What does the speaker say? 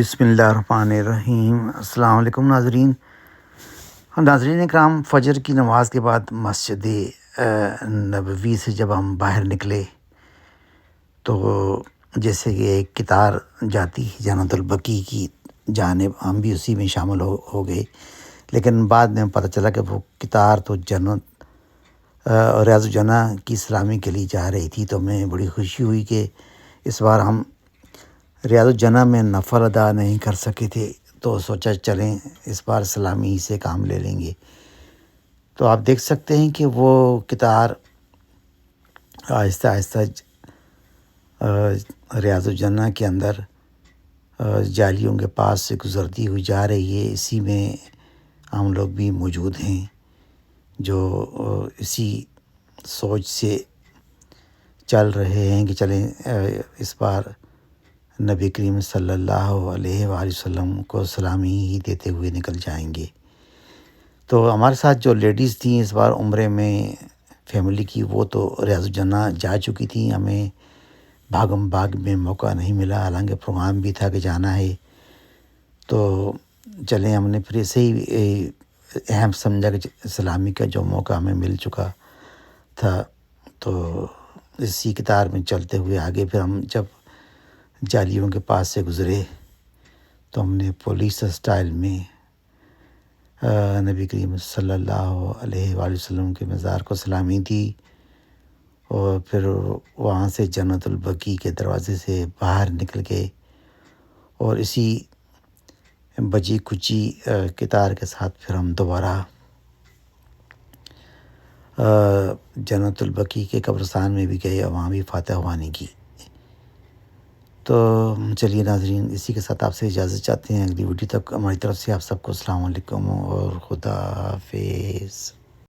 بسم اللہ الرحمن الرحیم۔ السلام علیکم ناظرین اکرام، فجر کی نماز کے بعد مسجد نبوی سے جب ہم باہر نکلے تو جیسے کہ ایک قطار جاتی جنت البقیع کی جانب، ہم بھی اسی میں شامل ہو گئے، لیکن بعد میں پتہ چلا کہ وہ قطار تو جنت ریاض الجنہ کی سلامی کے لیے جا رہی تھی۔ تو ہمیں بڑی خوشی ہوئی کہ اس بار ہم ریاض الجنہ میں نفل ادا نہیں کر سکے تھے، تو سوچا چلیں اس بار سلامی سے کام لے لیں گے۔ تو آپ دیکھ سکتے ہیں کہ وہ قطار آہستہ آہستہ ریاض الجنہ کے اندر جالیوں کے پاس سے گزرتی ہوئی جا رہی ہے۔ اسی میں ہم لوگ بھی موجود ہیں جو اسی سوچ سے چل رہے ہیں کہ چلیں اس بار نبی کریم صلی اللہ علیہ وآلہ وسلم کو سلامی ہی دیتے ہوئے نکل جائیں گے۔ تو ہمارے ساتھ جو لیڈیز تھیں اس بار عمرے میں فیملی کی، وہ تو ریاض الجنہ جا چکی تھیں، ہمیں بھاگم بھاگ میں موقع نہیں ملا، حالانکہ پروگرام بھی تھا کہ جانا ہے۔ تو چلیں ہم نے پھر اسے ہی اہم سمجھا کہ سلامی کا جو موقع ہمیں مل چکا تھا، تو اسی قطار میں چلتے ہوئے آگے پھر ہم جب جالیوں کے پاس سے گزرے تو ہم نے پولیس اسٹائل میں نبی کریم صلی اللہ علیہ وآلہ وسلم کے مزار کو سلامی دی، اور پھر وہاں سے جنت البقیع کے دروازے سے باہر نکل گئے، اور اسی بجی کچی قطار کے ساتھ پھر ہم دوبارہ جنت البقیع کے قبرستان میں بھی گئے اور وہاں بھی فاتح خوانی کی۔ تو چلیے ناظرین، اسی کے ساتھ آپ سے اجازت چاہتے ہیں۔ اگلی ویڈیو تک ہماری طرف سے آپ سب کو السلام علیکم اور خدا حافظ۔